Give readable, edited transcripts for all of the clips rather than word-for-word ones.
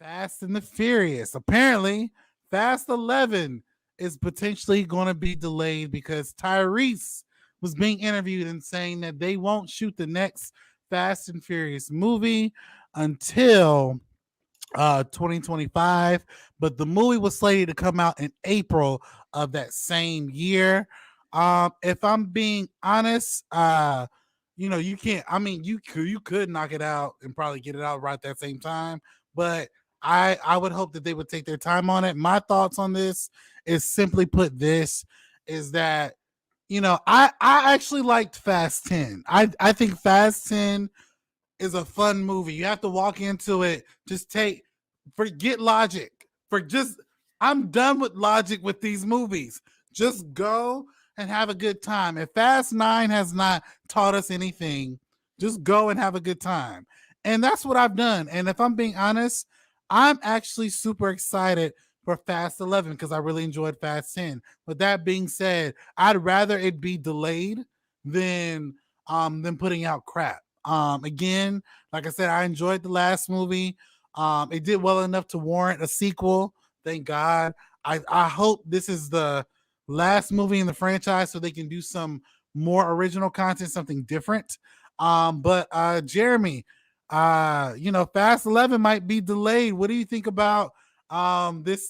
Fast and the Furious. Apparently, Fast 11 is potentially going to be delayed because Tyrese was being interviewed and saying that they won't shoot the next Fast and Furious movie until 2025, but the movie was slated to come out in April of that same year. If I'm being honest, you can't. I mean, you could knock it out and probably get it out right at that same time, but I would hope that they would take their time on it. My thoughts on this is simply put, this is that I actually liked Fast 10. I think Fast 10 is a fun movie. You have to walk into it. Forget logic. I'm done with logic with these movies. Just go and have a good time. If Fast 9 has not taught us anything, just go and have a good time. And that's what I've done. And if I'm being honest, I'm actually super excited for Fast 11 because I really enjoyed Fast 10. With that being said, I'd rather it be delayed than putting out crap. Again, like I said, I enjoyed the last movie. It did well enough to warrant a sequel. Thank God. I hope this is the last movie in the franchise so they can do some more original content, something different. But Jeremy, Fast 11 might be delayed. What do you think about this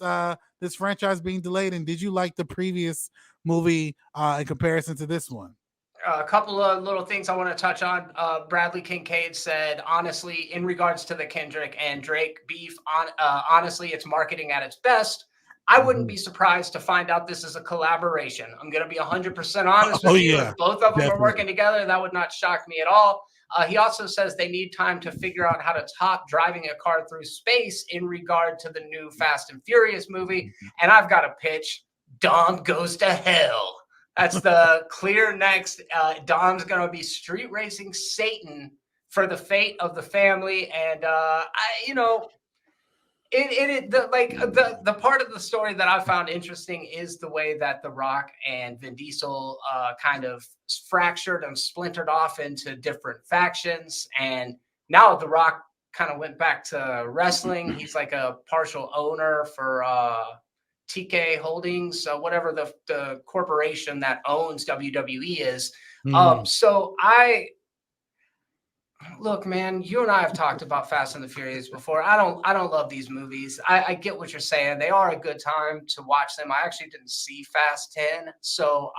franchise being delayed? And did you like the previous movie in comparison to this one? A couple of little things I want to touch on. Bradley Kincaid said, honestly, in regards to the Kendrick and Drake beef, honestly, it's marketing at its best. I wouldn't be surprised to find out this is a collaboration. I'm going to be 100% honest with you. If both of them are working together, that would not shock me at all. He also says they need time to figure out how to top driving a car through space in regard to the new Fast and Furious movie. And I've got a pitch. Dom goes to hell. That's the clear next. Dom's going to be street racing Satan for the fate of the family. And, the part of the story that I found interesting is the way that The Rock and Vin Diesel kind of fractured and splintered off into different factions. And now The Rock kind of went back to wrestling. He's like a partial owner for TK Holdings, whatever the corporation that owns WWE is. So look, man, you and I have talked about Fast and the Furious before. I don't love these movies. I get what you're saying. They are a good time to watch them. I actually didn't see Fast 10, so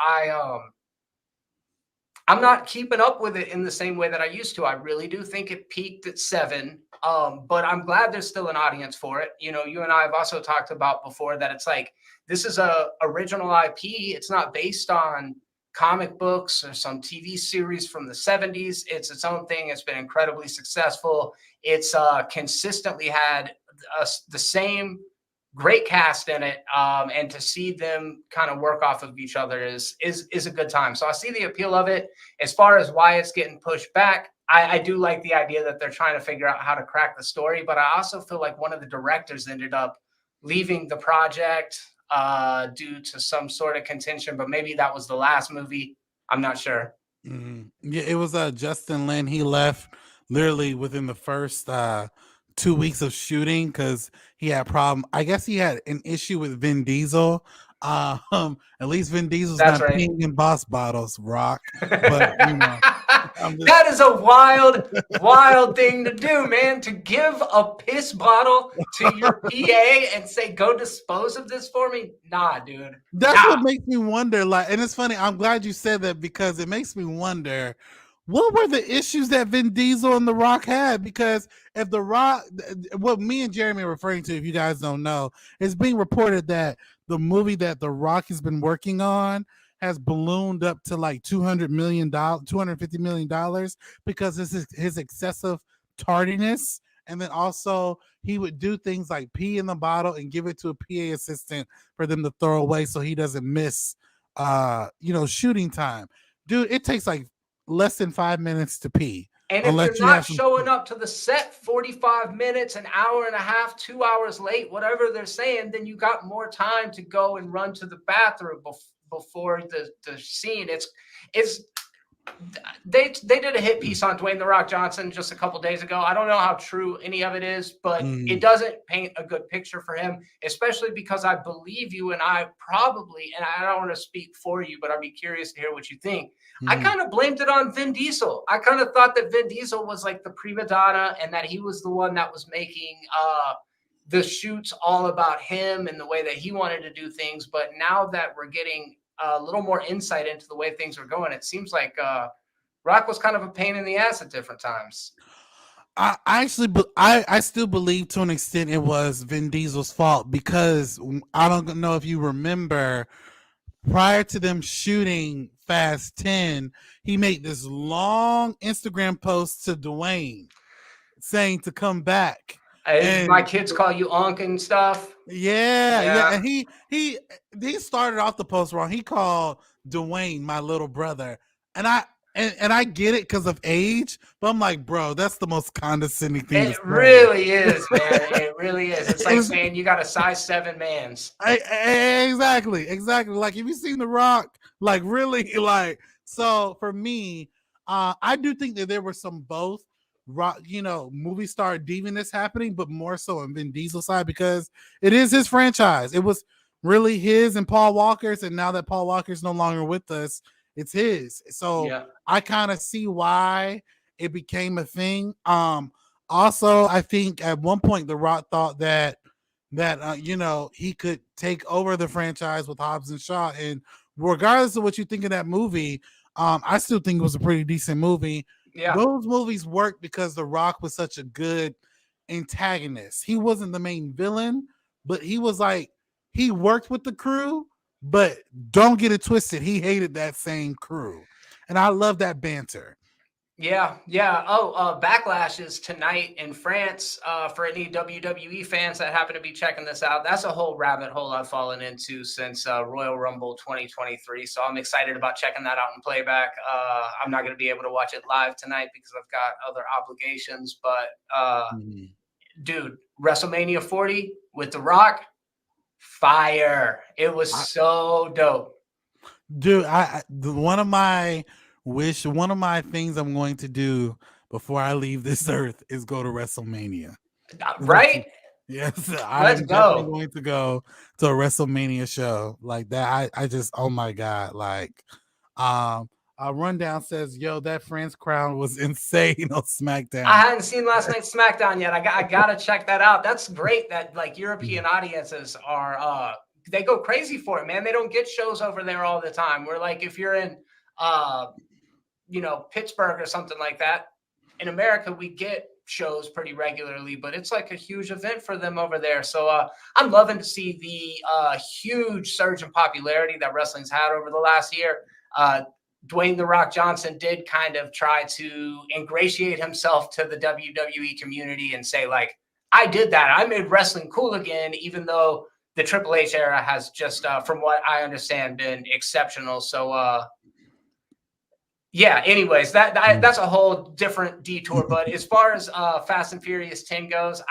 I'm not keeping up with it in the same way that I used to. I really do think it peaked at 7. But I'm glad there's still an audience for it. You and I have also talked about before that it's like, this is a original IP. It's not based on comic books or some TV series from the 70s. It's its own thing. It's been incredibly successful. It's consistently had the same great cast in it. And to see them kind of work off of each other is a good time. So I see the appeal of it. As far as why it's getting pushed back, I do like the idea that they're trying to figure out how to crack the story, but I also feel like one of the directors ended up leaving the project due to some sort of contention, but maybe that was the last movie. I'm not sure. Yeah, it was Justin Lin. He left literally within the first 2 weeks of shooting because he had problem. I guess he had an issue with Vin Diesel. At least Vin Diesel's not peeing in boss bottles, Rock. But that is a wild thing to do, man. To give a piss bottle to your PA and say, "Go dispose of this for me." Nah, dude. That's what makes me wonder. And it's funny. I'm glad you said that because it makes me wonder, what were the issues that Vin Diesel and The Rock had? Because if The Rock, what me and Jeremy are referring to, if you guys don't know, it's being reported that the movie that The Rock has been working on has ballooned up to like $250 million because his excessive tardiness. And then also he would do things like pee in the bottle and give it to a PA assistant for them to throw away so he doesn't miss, shooting time. Dude, it takes like less than 5 minutes to pee. And if you're not showing up to the set 45 minutes, an hour and a half, 2 hours late, whatever they're saying, then you got more time to go and run to the bathroom before the scene. They did a hit piece on Dwayne the Rock Johnson just a couple days ago. I don't know how true any of it is, but it Mm, doesn't paint a good picture for him, especially because I believe you and I probably, and I don't want to speak for you, but I'd be curious to hear what you think. I mm, kind of blamed it on Vin Diesel. I kind of thought that Vin Diesel was like the prima donna and that he was the one that was making the shoots all about him and the way that he wanted to do things. But now that we're getting a little more insight into the way things are going, it seems like Rock was kind of a pain in the ass at different times. I actually, I still believe to an extent it was Vin Diesel's fault because I don't know if you remember prior to them shooting Fast 10, he made this long Instagram post to Dwayne saying to come back. My And kids call you Unc and stuff. yeah, Yeah. and he started off the post wrong. He called Dwayne my little brother, and I get it because of age, but I'm like, bro, that's the most condescending thing to It say. really is, man. It really is. It's like It's, saying you got a size 7 man's. exactly. Like, have you seen The Rock? Like, really? Like, so for me, I do think that there were some both rock, movie star deviance happening, but more so on Vin Diesel side because it is his franchise. It was really his and Paul Walker's, and now that Paul Walker's no longer with us, it's his. So Yeah. I kind of see why it became a thing. Also, I think at one point The Rock thought that he could take over the franchise with Hobbs and Shaw, and regardless of what you think of that movie, I still think it was a pretty decent movie. Yeah. Those movies worked because The Rock was such a good antagonist. He wasn't the main villain, but he was like, he worked with the crew, but don't get it twisted, he hated that same crew, and I love that banter. Yeah, yeah. Oh, Backlash is tonight in France. For any WWE fans that happen to be checking this out, that's a whole rabbit hole I've fallen into since Royal Rumble 2023. So I'm excited about checking that out in playback. I'm not going to be able to watch it live tonight because I've got other obligations. But Mhm. dude, WrestleMania 40 with The Rock, fire! It was I, so dope. dude, one of my things I'm going to do before I leave this earth is go to WrestleMania. Right? Yes, I Let's am definitely go. going to go to a WrestleMania show like that. I just, oh my god, like, um, rundown says, "Yo, that France crowd was insane on I SmackDown." hadn't seen last night's SmackDown yet. I gotta check that out. That's great that like European audiences are they go crazy for it, man. They don't get shows over there all the time. We're like if you're in uh Pittsburgh or something like that, in America we get shows pretty regularly, but it's like a huge event for them over there. So I'm loving to see the huge surge in popularity that wrestling's had over the last year. Dwayne the Rock Johnson did kind of try to ingratiate himself to the WWE community and say, like, I did that. I made wrestling cool again, even though the Triple H era has just, from what I understand, been exceptional. So, yeah. Anyways, that's a whole different detour. But as far as Fast and Furious 10 goes,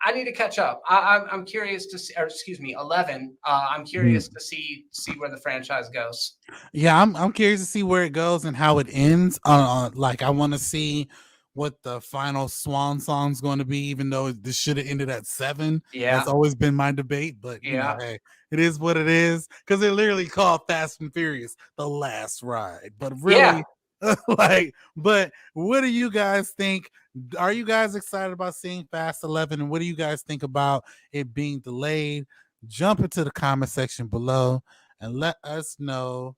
I need to catch up. I'm curious to see, or excuse me, 11. I'm curious to see where the franchise goes. Yeah, I'm curious to see where it goes and how it ends. Like, I want to see what the final swan song's going to be, even though this should have ended at 7. That's Yeah. always been my debate, but Yeah. hey, it is what it is because they literally called Fast and Furious the last ride. But Yeah. really, like, but what do you guys think? Are you guys excited about seeing Fast 11? And what do you guys think about it being delayed? Jump into the comment section below and let us know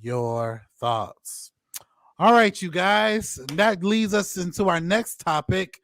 your thoughts. All right, you guys. That leads us into our next topic.